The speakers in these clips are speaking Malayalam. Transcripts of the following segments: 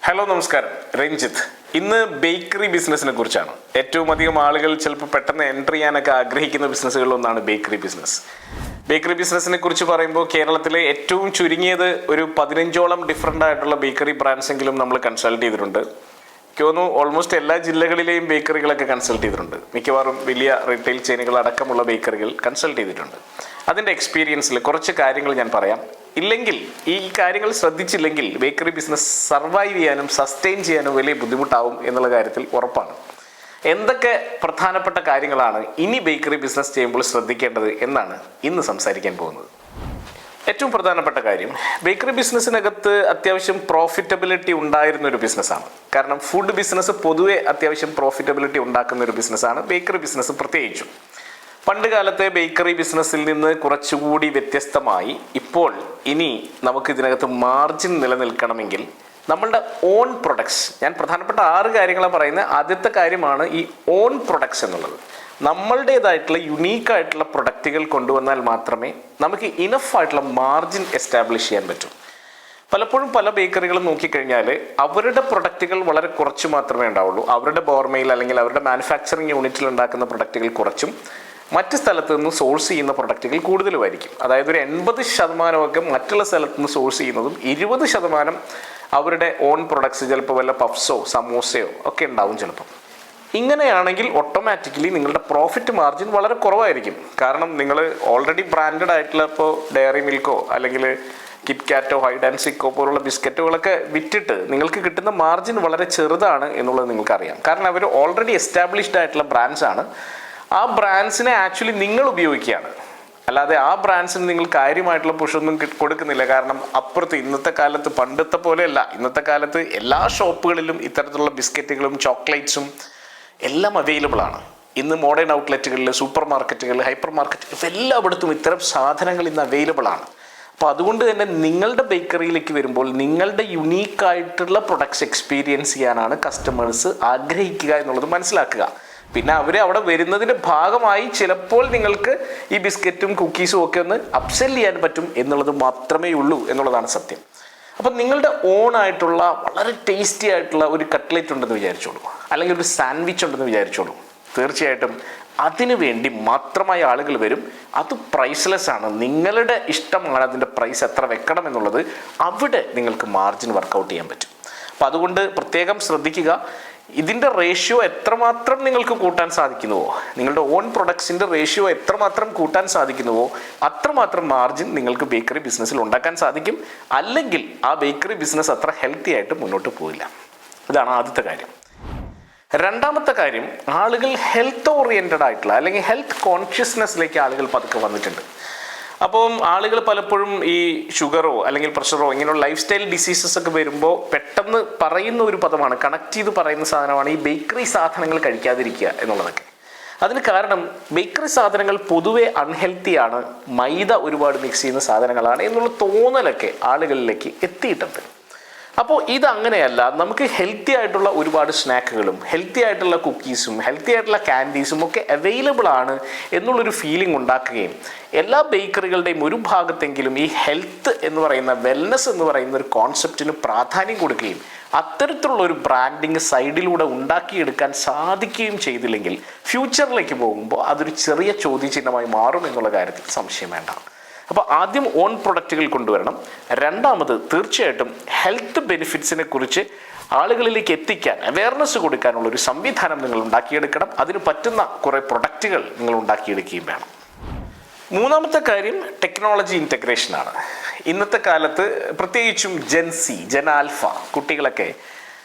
ഹലോ നമസ്കാരം, രഞ്ജിത്ത്. ഇന്ന് ബേക്കറി ബിസിനസ്സിനെ കുറിച്ചാണ്. ഏറ്റവും അധികം ആളുകൾ ചിലപ്പോൾ പെട്ടെന്ന് എൻ്റർ ചെയ്യാനൊക്കെ ആഗ്രഹിക്കുന്ന ബിസിനസ്സുകളിലൊന്നാണ് ബേക്കറി ബിസിനസ്. ബേക്കറി ബിസിനസ്സിനെ കുറിച്ച് പറയുമ്പോൾ കേരളത്തിലെ ഏറ്റവും ചുരുങ്ങിയത് ഒരു 15ഓളം ഡിഫറൻ്റ് ആയിട്ടുള്ള ബേക്കറി ബ്രാൻഡ്സ് എങ്കിലും നമ്മൾ കൺസൾട്ട് ചെയ്തിട്ടുണ്ട്. എനിക്ക് തോന്നുന്നു ഓൾമോസ്റ്റ് എല്ലാ ജില്ലകളിലെയും ബേക്കറികളൊക്കെ കൺസൾട്ട് ചെയ്തിട്ടുണ്ട്. മിക്കവാറും വലിയ റീറ്റെയിൽ ചെയിനുകൾ അടക്കമുള്ള ബേക്കറികൾ കൺസൾട്ട് ചെയ്തിട്ടുണ്ട്. അതിൻ്റെ എക്സ്പീരിയൻസിൽ കുറച്ച് കാര്യങ്ങൾ ഞാൻ പറയാം. ഇല്ലെങ്കിൽ ഈ കാര്യങ്ങൾ ശ്രദ്ധിച്ചില്ലെങ്കിൽ ബേക്കറി ബിസിനസ് സർവൈവ് ചെയ്യാനും സസ്റ്റെയിൻ ചെയ്യാനും വലിയ ബുദ്ധിമുട്ടാവും എന്നുള്ള കാര്യത്തിൽ ഉറപ്പാണ്. എന്തൊക്കെ പ്രധാനപ്പെട്ട കാര്യങ്ങളാണ് ഇനി ബേക്കറി ബിസിനസ് ചെയ്യുമ്പോൾ ശ്രദ്ധിക്കേണ്ടത് എന്നാണ് ഇന്ന് സംസാരിക്കാൻ പോകുന്നത്. ഏറ്റവും പ്രധാനപ്പെട്ട കാര്യം, ബേക്കറി ബിസിനസ്സിനകത്ത് അത്യാവശ്യം പ്രോഫിറ്റബിലിറ്റി ഉണ്ടായിരുന്ന ഒരു ബിസിനസ്സാണ്. കാരണം ഫുഡ് ബിസിനസ് പൊതുവെ അത്യാവശ്യം പ്രോഫിറ്റബിലിറ്റി ഉണ്ടാക്കുന്ന ഒരു ബിസിനസ്സാണ്, ബേക്കറി ബിസിനസ് പ്രത്യേകിച്ചും. പണ്ട് കാലത്തെ ബേക്കറി ബിസിനസ്സിൽ നിന്ന് കുറച്ചുകൂടി വ്യത്യസ്തമായി ഇപ്പോൾ ഇനി നമുക്ക് ഇതിനകത്ത് മാർജിൻ നിലനിൽക്കണമെങ്കിൽ നമ്മളുടെ ഓൺ പ്രൊഡക്ട്സ്, ഞാൻ പ്രധാനപ്പെട്ട 6 കാര്യങ്ങളാണ് പറയുന്നത്. ആദ്യത്തെ കാര്യമാണ് ഈ ഓൺ പ്രൊഡക്ട്സ് എന്നുള്ളത്. നമ്മളുടേതായിട്ടുള്ള യുണീക്കായിട്ടുള്ള പ്രൊഡക്റ്റുകൾ കൊണ്ടുവന്നാൽ മാത്രമേ നമുക്ക് ഇനഫ് ആയിട്ടുള്ള മാർജിൻ എസ്റ്റാബ്ലിഷ് ചെയ്യാൻ പറ്റൂ. പലപ്പോഴും പല ബേക്കറികളും നോക്കിക്കഴിഞ്ഞാൽ അവരുടെ പ്രൊഡക്റ്റുകൾ വളരെ കുറച്ച് മാത്രമേ ഉണ്ടാവുള്ളൂ. അവരുടെ ബോർമയിൽ അല്ലെങ്കിൽ അവരുടെ മാനുഫാക്ചറിങ് യൂണിറ്റിൽ ഉണ്ടാക്കുന്ന പ്രൊഡക്റ്റുകൾ കുറച്ചും മറ്റ് സ്ഥലത്ത് നിന്ന് സോഴ്സ് ചെയ്യുന്ന പ്രൊഡക്റ്റുകൾ കൂടുതലുമായിരിക്കും. അതായത് ഒരു 80% മറ്റുള്ള സ്ഥലത്ത് നിന്ന് സോഴ്സ് ചെയ്യുന്നതും 20% അവരുടെ ഓൺ പ്രൊഡക്ട്സ്, ചിലപ്പോൾ വല്ല പഫ്സോ സമോസയോ ഒക്കെ ഉണ്ടാവും ചിലപ്പോൾ. ഇങ്ങനെയാണെങ്കിൽ ഓട്ടോമാറ്റിക്കലി നിങ്ങളുടെ പ്രോഫിറ്റ് മാർജിൻ വളരെ കുറവായിരിക്കും. കാരണം നിങ്ങൾ ഓൾറെഡി ബ്രാൻഡഡ് ആയിട്ടുള്ള ഇപ്പോൾ ഡയറി മിൽക്കോ അല്ലെങ്കിൽ കിറ്റ്കാറ്റോ ഹൈഡ് ആൻഡ് സിക്കോ പോലുള്ള ബിസ്ക്കറ്റുകളൊക്കെ വിറ്റിട്ട് നിങ്ങൾക്ക് കിട്ടുന്ന മാർജിൻ വളരെ ചെറുതാണ് എന്നുള്ളത് നിങ്ങൾക്കറിയാം. കാരണം അവർ ഓൾറെഡി എസ്റ്റാബ്ലിഷ്ഡ് ആയിട്ടുള്ള ബ്രാൻഡ്സാണ്. ആ ബ്രാൻഡ്സിനെ ആക്ച്വലി നിങ്ങൾ ഉപയോഗിക്കുകയാണ്, അല്ലാതെ ആ ബ്രാൻഡ്സിന് നിങ്ങൾ കാര്യമായിട്ടുള്ള പുഷൊന്നും കൊടുക്കുന്നില്ല. കാരണം അപ്പുറത്ത് ഇന്നത്തെ കാലത്ത് പണ്ടത്തെ പോലെയല്ല. ഇന്നത്തെ കാലത്ത് എല്ലാ ഷോപ്പുകളിലും ഇത്തരത്തിലുള്ള ബിസ്ക്കറ്റുകളും ചോക്ലേറ്റ്സും എല്ലാം അവൈലബിൾ ആണ്. ഇന്ന് മോഡേൺ ഔട്ട്ലെറ്റുകളിൽ, സൂപ്പർ മാർക്കറ്റുകൾ, ഹൈപ്പർ മാർക്കറ്റുകൾ എല്ലായിടത്തും ഇത്തരം സാധനങ്ങൾ ഇന്ന് അവൈലബിൾ ആണ്. അപ്പോൾ അതുകൊണ്ട് തന്നെ നിങ്ങളുടെ ബേക്കറിയിലേക്ക് വരുമ്പോൾ നിങ്ങളുടെ യുണീക്കായിട്ടുള്ള പ്രൊഡക്ട്സ് എക്സ്പീരിയൻസ് ചെയ്യാനാണ് കസ്റ്റമേഴ്സ് ആഗ്രഹിക്കുക എന്നുള്ളത് മനസ്സിലാക്കുക. പിന്നെ അവർ അവിടെ വരുന്നതിൻ്റെ ഭാഗമായി ചിലപ്പോൾ നിങ്ങൾക്ക് ഈ ബിസ്ക്കറ്റും കുക്കീസും ഒക്കെ ഒന്ന് അപ്സെൽ ചെയ്യാൻ പറ്റും എന്നുള്ളത് മാത്രമേ ഉള്ളൂ എന്നുള്ളതാണ് സത്യം. അപ്പം നിങ്ങളുടെ ഓൺ ആയിട്ടുള്ള വളരെ ടേസ്റ്റി ആയിട്ടുള്ള ഒരു കട്ട്ലറ്റ് ഉണ്ടെന്ന് വിചാരിച്ചോളൂ, അല്ലെങ്കിൽ ഒരു സാൻഡ്വിച്ച് ഉണ്ടെന്ന് വിചാരിച്ചോളൂ. തീർച്ചയായിട്ടും അതിനു വേണ്ടി മാത്രമായി ആളുകൾ വരും. അത് പ്രൈസ്ലെസ് ആണ്. നിങ്ങളുടെ ഇഷ്ടമാണ് അതിൻ്റെ പ്രൈസ് എത്ര വെക്കണം എന്നുള്ളത്. അവിടെ നിങ്ങൾക്ക് മാർജിൻ വർക്കൗട്ട് ചെയ്യാൻ പറ്റും. അപ്പം അതുകൊണ്ട് പ്രത്യേകം ശ്രദ്ധിക്കുക. ഇതിൻ്റെ റേഷ്യോ എത്രമാത്രം നിങ്ങൾക്ക് കൂട്ടാൻ സാധിക്കുന്നുവോ, നിങ്ങളുടെ ഓൺ പ്രൊഡക്ട്സിൻ്റെ റേഷ്യോ എത്രമാത്രം കൂട്ടാൻ സാധിക്കുന്നുവോ അത്രമാത്രം മാർജിൻ നിങ്ങൾക്ക് ബേക്കറി ബിസിനസ്സിൽ ഉണ്ടാക്കാൻ സാധിക്കും. അല്ലെങ്കിൽ ആ ബേക്കറി ബിസിനസ് അത്ര ഹെൽത്തി ആയിട്ട് മുന്നോട്ട് പോവില്ല. ഇതാണ് ആദ്യത്തെ കാര്യം. രണ്ടാമത്തെ കാര്യം, ആളുകൾ ഹെൽത്ത് ഓറിയൻറ്റഡ് ആയിട്ടുള്ള അല്ലെങ്കിൽ ഹെൽത്ത് കോൺഷ്യസ്നെസ്സിലേക്ക് ആളുകൾ പതുക്കെ വന്നിട്ടുണ്ട്. അപ്പം ആളുകൾ പലപ്പോഴും ഈ ഷുഗറോ അല്ലെങ്കിൽ പ്രഷറോ ഇങ്ങനെയുള്ള ലൈഫ് സ്റ്റൈൽ ഡിസീസസ് ഒക്കെ വരുമ്പോൾ പെട്ടെന്ന് പറയുന്ന ഒരു പദമാണ്, കണക്ട് ചെയ്ത് പറയുന്ന സാധനമാണ് ഈ ബേക്കറി സാധനങ്ങൾ കഴിക്കാതിരിക്കുക എന്നുള്ളതൊക്കെ. അതിന് കാരണം ബേക്കറി സാധനങ്ങൾ പൊതുവെ അൺഹെൽത്തിയാണ്, മൈദ ഒരുപാട് മിക്സ് ചെയ്യുന്ന സാധനങ്ങളാണ് എന്നുള്ള തോന്നലൊക്കെ ആളുകളിലേക്ക് എത്തിയിട്ടുണ്ട്. അപ്പോൾ ഇതങ്ങനെയല്ല. നമുക്ക് ഹെൽത്തി ആയിട്ടുള്ള ഒരുപാട് സ്നാക്കുകളും ഹെൽത്തി ആയിട്ടുള്ള കുക്കീസും ഹെൽത്തി ആയിട്ടുള്ള ക്യാൻഡീസും ഒക്കെ അവൈലബിൾ ആണ് എന്നുള്ളൊരു ഫീലിംഗ് ഉണ്ടാക്കുകയും എല്ലാ ബേക്കറികളുടെയും ഒരു ഭാഗത്തെങ്കിലും ഈ ഹെൽത്ത് എന്ന് പറയുന്ന, വെൽനെസ് എന്ന് പറയുന്ന ഒരു കോൺസെപ്റ്റിന് പ്രാധാന്യം കൊടുക്കുകയും അത്തരത്തിലുള്ള ഒരു ബ്രാൻഡിങ് സൈഡിലൂടെ ഉണ്ടാക്കിയെടുക്കാൻ സാധിക്കുകയും ചെയ്തില്ലെങ്കിൽ ഫ്യൂച്ചറിലേക്ക് പോകുമ്പോൾ അതൊരു ചെറിയ ചോദ്യചിഹ്നമായി മാറും എന്നുള്ള കാര്യത്തിൽ സംശയം വേണ്ട. അപ്പോൾ ആദ്യം ഓൺ പ്രൊഡക്റ്റുകൾ കൊണ്ടുവരണം. രണ്ടാമത് തീർച്ചയായിട്ടും ഹെൽത്ത് ബെനിഫിറ്റ്സിനെ കുറിച്ച് ആളുകളിലേക്ക് എത്തിക്കാൻ, അവയർനെസ് കൊടുക്കാനുള്ള ഒരു സംവിധാനം നിങ്ങൾ ഉണ്ടാക്കിയെടുക്കണം. അതിന് പറ്റുന്ന കുറേ പ്രൊഡക്റ്റുകൾ നിങ്ങൾ ഉണ്ടാക്കിയെടുക്കുകയും വേണം. മൂന്നാമത്തെ കാര്യം ടെക്നോളജി ഇൻറ്റഗ്രേഷനാണ്. ഇന്നത്തെ കാലത്ത് പ്രത്യേകിച്ചും ജെൻ ആൽഫ കുട്ടികളൊക്കെ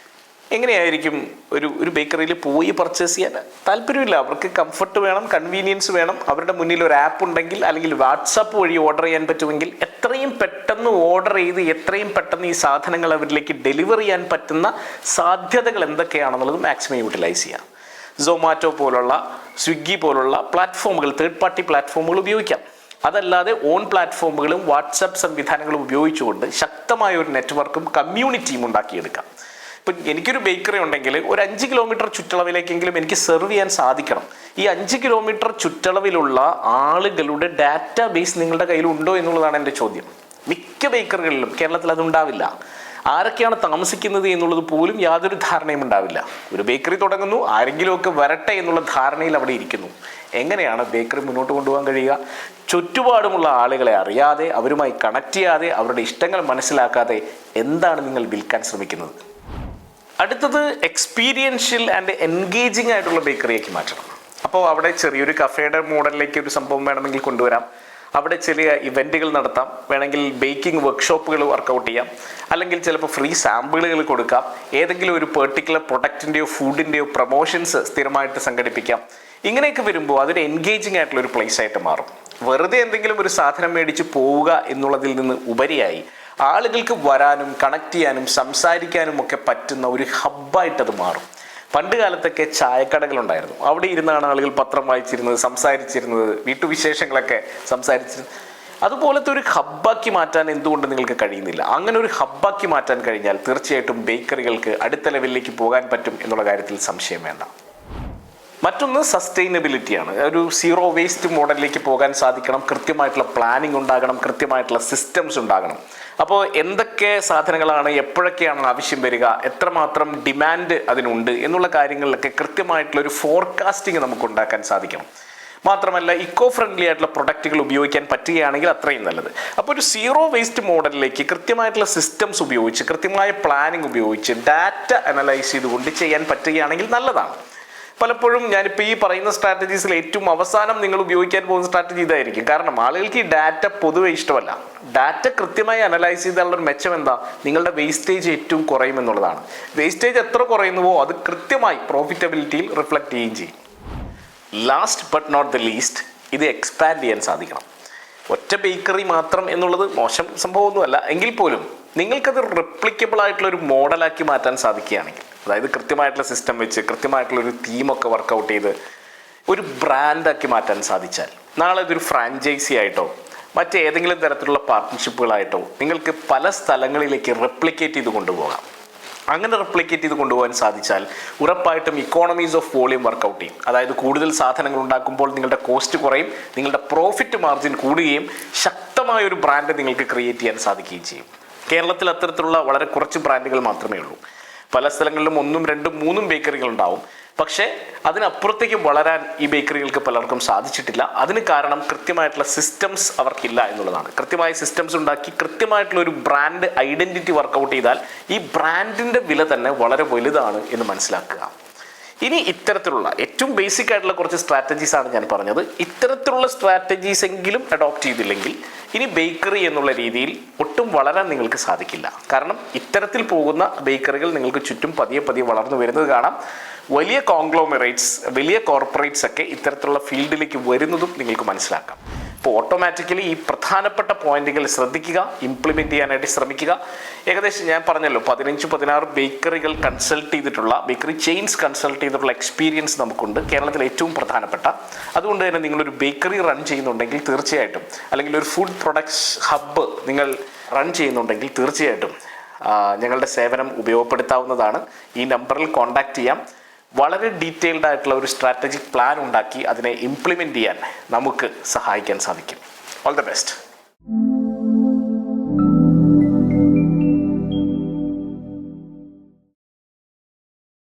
എങ്ങനെയായിരിക്കും ഒരു ബേക്കറിയിൽ പോയി പർച്ചേസ് ചെയ്യാൻ താല്പര്യമില്ല. അവർക്ക് കംഫർട്ട് വേണം, കൺവീനിയൻസ് വേണം. അവരുടെ മുന്നിൽ ഒരു ആപ്പ് ഉണ്ടെങ്കിൽ അല്ലെങ്കിൽ വാട്സാപ്പ് വഴി ഓർഡർ ചെയ്യാൻ പറ്റുമെങ്കിൽ എത്രയും പെട്ടെന്ന് ഓർഡർ ചെയ്ത് എത്രയും പെട്ടെന്ന് ഈ സാധനങ്ങൾ അവരിലേക്ക് ഡെലിവർ ചെയ്യാൻ പറ്റുന്ന സാധ്യതകൾ എന്തൊക്കെയാണെന്നുള്ളത് മാക്സിമം യൂട്ടിലൈസ് ചെയ്യാം. സൊമാറ്റോ പോലുള്ള, സ്വിഗ്ഗി പോലുള്ള പ്ലാറ്റ്ഫോമുകൾ, തേർഡ് പാർട്ടി പ്ലാറ്റ്ഫോമുകൾ ഉപയോഗിക്കാം. അതല്ലാതെ ഓൺ പ്ലാറ്റ്ഫോമുകളും വാട്സാപ്പ് സംവിധാനങ്ങളും ഉപയോഗിച്ചുകൊണ്ട് ശക്തമായ ഒരു നെറ്റ്വർക്കും കമ്മ്യൂണിറ്റിയും ഉണ്ടാക്കിയെടുക്കാം. ഇപ്പം എനിക്കൊരു ബേക്കറി ഉണ്ടെങ്കിൽ ഒരു 5 കിലോമീറ്റർ ചുറ്റളവിലേക്കെങ്കിലും എനിക്ക് സെർവ് ചെയ്യാൻ സാധിക്കണം. ഈ 5 കിലോമീറ്റർ ചുറ്റളവിലുള്ള ആളുകളുടെ ഡാറ്റാ ബേസ് നിങ്ങളുടെ കയ്യിലുണ്ടോ എന്നുള്ളതാണ് എൻ്റെ ചോദ്യം. മിക്ക ബേക്കറികളിലും കേരളത്തിൽ അതുണ്ടാവില്ല. ആരൊക്കെയാണ് താമസിക്കുന്നത് എന്നുള്ളത് പോലും യാതൊരു ധാരണയും ഉണ്ടാവില്ല. ഒരു ബേക്കറി തുടങ്ങുന്നു, ആരെങ്കിലുമൊക്കെ വരട്ടെ എന്നുള്ള ധാരണയിൽ അവിടെ ഇരിക്കുന്നു. എങ്ങനെയാണ് ബേക്കറി മുന്നോട്ട് കൊണ്ടുപോകാൻ കഴിയുക? ചുറ്റുപാടുമുള്ള ആളുകളെ അറിയാതെ, അവരുമായി കണക്ട് ചെയ്യാതെ, അവരുടെ ഇഷ്ടങ്ങൾ മനസ്സിലാക്കാതെ എന്താണ് നിങ്ങൾ വിൽക്കാൻ ശ്രമിക്കുന്നത്? അടുത്തത് എക്സ്പീരിയൻഷ്യൽ ആൻഡ് എൻഗേജിങ് ആയിട്ടുള്ള ബേക്കറിയാക്കി മാറ്റണം. അപ്പോൾ അവിടെ ചെറിയൊരു കഫേയുടെ മോഡലിലേക്ക് ഒരു സംഭവം വേണമെങ്കിൽ കൊണ്ടുവരാം. അവിടെ ചെറിയ ഇവൻറ്റുകൾ നടത്താം, വേണമെങ്കിൽ ബേക്കിംഗ് വർക്ക്ഷോപ്പുകൾ വർക്കൗട്ട് ചെയ്യാം, അല്ലെങ്കിൽ ചിലപ്പോൾ ഫ്രീ സാമ്പിളുകൾ കൊടുക്കാം, ഏതെങ്കിലും ഒരു പെർട്ടിക്കുലർ പ്രൊഡക്റ്റിൻ്റെയോ ഫുഡിൻ്റെയോ പ്രൊമോഷൻസ് സ്ഥിരമായിട്ട് സംഘടിപ്പിക്കാം. ഇങ്ങനെയൊക്കെ വരുമ്പോൾ അതൊരു എൻഗേജിങ് ആയിട്ടുള്ള ഒരു പ്ലേസ് ആയിട്ട് മാറും. വെറുതെ എന്തെങ്കിലും ഒരു സാധനം മേടിച്ച് പോവുക എന്നുള്ളതിൽ നിന്ന് ഉപരിയായി ആളുകൾക്ക് വരാനും കണക്ട് ചെയ്യാനും സംസാരിക്കാനും ഒക്കെ പറ്റുന്ന ഒരു ഹബ്ബായിട്ടത് മാറും. പണ്ട് കാലത്തൊക്കെ ചായക്കടകളുണ്ടായിരുന്നു. അവിടെ ഇരുന്നാണ് ആളുകൾ പത്രം വായിച്ചിരുന്നത്, സംസാരിച്ചിരുന്നത്, വീട്ടുവിശേഷങ്ങളൊക്കെ സംസാരിച്ചിരുന്നത്. അതുപോലത്തെ ഒരു ഹബ്ബാക്കി മാറ്റാൻ എന്തുകൊണ്ട് നിങ്ങൾക്ക് കഴിയുന്നില്ല? അങ്ങനെ ഒരു ഹബ്ബാക്കി മാറ്റാൻ കഴിഞ്ഞാൽ തീർച്ചയായിട്ടും ബേക്കറികൾക്ക് അടുത്ത ലെവലിലേക്ക് പോകാൻ പറ്റും എന്നുള്ള കാര്യത്തിൽ സംശയം വേണ്ട. മറ്റൊന്ന് സസ്റ്റൈനബിലിറ്റിയാണ്. ഒരു സീറോ വേസ്റ്റ് മോഡലിലേക്ക് പോകാൻ സാധിക്കണം. കൃത്യമായിട്ടുള്ള പ്ലാനിങ് ഉണ്ടാകണം, കൃത്യമായിട്ടുള്ള സിസ്റ്റംസ് ഉണ്ടാകണം. അപ്പോൾ എന്തൊക്കെ സാധനങ്ങളാണ് എപ്പോഴൊക്കെയാണ് ആവശ്യം വരിക, എത്രമാത്രം ഡിമാൻഡ് അതിനുണ്ട് എന്നുള്ള കാര്യങ്ങളിലൊക്കെ കൃത്യമായിട്ടുള്ളൊരു ഫോർകാസ്റ്റിംഗ് നമുക്ക് ഉണ്ടാക്കാൻ സാധിക്കണം. മാത്രമല്ല ഇക്കോ ഫ്രണ്ട്ലി ആയിട്ടുള്ള പ്രൊഡക്റ്റുകൾ ഉപയോഗിക്കാൻ പറ്റുകയാണെങ്കിൽ അത്രയും നല്ലത്. അപ്പോൾ ഒരു സീറോ വേസ്റ്റ് മോഡലിലേക്ക് കൃത്യമായിട്ടുള്ള സിസ്റ്റംസ് ഉപയോഗിച്ച്, കൃത്യമായ പ്ലാനിങ് ഉപയോഗിച്ച്, ഡാറ്റ അനലൈസ് ചെയ്തുകൊണ്ട് ചെയ്യാൻ പറ്റുകയാണെങ്കിൽ നല്ലതാണ്. പലപ്പോഴും ഞാനിപ്പോൾ ഈ പറയുന്ന സ്ട്രാറ്റജീസിൽ ഏറ്റവും അവസാനം നിങ്ങൾ ഉപയോഗിക്കാൻ പോകുന്ന സ്ട്രാറ്റജി ഇതായിരിക്കും. കാരണം ആളുകൾക്ക് ഈ ഡാറ്റ പൊതുവെ ഇഷ്ടമല്ല. ഡാറ്റ കൃത്യമായി അനലൈസ് ചെയ്താലുള്ള ഒരു മെച്ചം എന്താ? നിങ്ങളുടെ വേസ്റ്റേജ് ഏറ്റവും കുറയും എന്നുള്ളതാണ്. വേസ്റ്റേജ് എത്ര കുറയുന്നുവോ അത് കൃത്യമായി പ്രോഫിറ്റബിലിറ്റിയിൽ റിഫ്ലക്ട് ചെയ്യുകയും ചെയ്യും. Last but not the least, ഇത് എക്സ്പാൻഡ് ചെയ്യാൻ സാധിക്കണം. ഒറ്റ ബേക്കറി മാത്രം എന്നുള്ളത് മോശം സംഭവമൊന്നുമല്ല. എങ്കിൽ പോലും നിങ്ങൾക്കത് റെപ്ലിക്കബിൾ ആയിട്ടുള്ള ഒരു മോഡലാക്കി മാറ്റാൻ സാധിക്കുകയാണെങ്കിൽ, അതായത് കൃത്യമായിട്ടുള്ള സിസ്റ്റം വെച്ച് കൃത്യമായിട്ടുള്ളൊരു തീമൊക്കെ വർക്കൗട്ട് ചെയ്ത് ഒരു ബ്രാൻഡാക്കി മാറ്റാൻ സാധിച്ചാൽ, നാളെ ഇതൊരു ഫ്രാഞ്ചൈസി ആയിട്ടോ മറ്റേതെങ്കിലും തരത്തിലുള്ള പാർട്ട്ണർഷിപ്പുകളായിട്ടോ നിങ്ങൾക്ക് പല സ്ഥലങ്ങളിലേക്ക് റെപ്ലിക്കേറ്റ് ചെയ്ത് കൊണ്ടുപോകാം. അങ്ങനെ റെപ്ലിക്കേറ്റ് ചെയ്ത് കൊണ്ടുപോകാൻ സാധിച്ചാൽ ഉറപ്പായിട്ടും ഇക്കോണമീസ് ഓഫ് വോളിയം വർക്കൗട്ട് ചെയ്യും. അതായത് കൂടുതൽ സാധനങ്ങൾ ഉണ്ടാക്കുമ്പോൾ നിങ്ങളുടെ കോസ്റ്റ് കുറയും, നിങ്ങളുടെ പ്രോഫിറ്റ് മാർജിൻ കൂടുകയും ശക്തമായ ഒരു ബ്രാൻഡ് നിങ്ങൾക്ക് ക്രിയേറ്റ് ചെയ്യാൻ സാധിക്കുകയും ചെയ്യും. കേരളത്തിൽ അത്തരത്തിലുള്ള വളരെ കുറച്ച് ബ്രാൻഡുകൾ മാത്രമേ ഉള്ളൂ. പല സ്ഥലങ്ങളിലും 1, 2, 3 ബേക്കറികൾ ഉണ്ടാവും. പക്ഷേ അതിനപ്പുറത്തേക്ക് വളരാൻ ഈ ബേക്കറികൾക്ക് പലർക്കും സാധിച്ചിട്ടില്ല. അതിന് കാരണം കൃത്യമായിട്ടുള്ള സിസ്റ്റംസ് അവർക്കില്ല എന്നുള്ളതാണ്. കൃത്യമായ സിസ്റ്റംസ് ഉണ്ടാക്കി കൃത്യമായിട്ടുള്ള ഒരു ബ്രാൻഡ് ഐഡൻറ്റിറ്റി വർക്കൗട്ട് ചെയ്താൽ ഈ ബ്രാൻഡിൻ്റെ വില തന്നെ വളരെ വലുതാണ് എന്ന് മനസ്സിലാക്കുക. ഇനി ഇത്തരത്തിലുള്ള ഏറ്റവും ബേസിക് ആയിട്ടുള്ള കുറച്ച് സ്ട്രാറ്റജീസാണ് ഞാൻ പറഞ്ഞത്. ഇത്തരത്തിലുള്ള സ്ട്രാറ്റജീസ് എങ്കിലും അഡോപ്റ്റ് ചെയ്തില്ലെങ്കിൽ ഇനി ബേക്കറി എന്നുള്ള രീതിയിൽ ഒട്ടും വളരാൻ നിങ്ങൾക്ക് സാധിക്കില്ല. കാരണം ഇത്തരത്തിൽ പോകുന്ന ബേക്കറികൾ നിങ്ങൾക്ക് ചുറ്റും പതിയെ പതിയെ വളർന്നു വരുന്നത് കാണാം. വലിയ കോൺഗ്ലോമറേറ്റ്സ്, വലിയ കോർപ്പറേറ്റ്സ് ഒക്കെ ഇത്തരത്തിലുള്ള ഫീൽഡിലേക്ക് വരുന്നതും നിങ്ങൾക്ക് മനസ്സിലാക്കാം. അപ്പോൾ ഓട്ടോമാറ്റിക്കലി ഈ പ്രധാനപ്പെട്ട പോയിന്റുകൾ ശ്രദ്ധിക്കുക, ഇംപ്ലിമെൻറ്റ് ചെയ്യാനായിട്ട് ശ്രമിക്കുക. ഏകദേശം ഞാൻ പറഞ്ഞല്ലോ 15-16 ബേക്കറികൾ കൺസൾട്ട് ചെയ്തിട്ടുള്ള, ബേക്കറി ചെയിൻസ് കൺസൾട്ട് ചെയ്തിട്ടുള്ള എക്സ്പീരിയൻസ് നമുക്കുണ്ട്, കേരളത്തിൽ ഏറ്റവും പ്രധാനപ്പെട്ട. അതുകൊണ്ട് തന്നെ നിങ്ങളൊരു ബേക്കറി റൺ ചെയ്യുന്നുണ്ടെങ്കിൽ തീർച്ചയായിട്ടും, അല്ലെങ്കിൽ ഒരു ഫുഡ് പ്രൊഡക്ട്സ് ഹബ്ബ് നിങ്ങൾ റൺ ചെയ്യുന്നുണ്ടെങ്കിൽ തീർച്ചയായിട്ടും ഞങ്ങളുടെ സേവനം ഉപയോഗപ്പെടുത്താവുന്നതാണ്. ഈ നമ്പറിൽ കോൺടാക്റ്റ് ചെയ്യാം. വളരെ ഡീറ്റെയിൽഡ് ആയിട്ടുള്ള ഒരു സ്ട്രാറ്റജിക് പ്ലാൻ ഉണ്ടാക്കി അതിനെ ഇംപ്ലിമെൻറ്റ് ചെയ്യാൻ നമുക്ക് സഹായിക്കാൻ സാധിക്കും. All the best.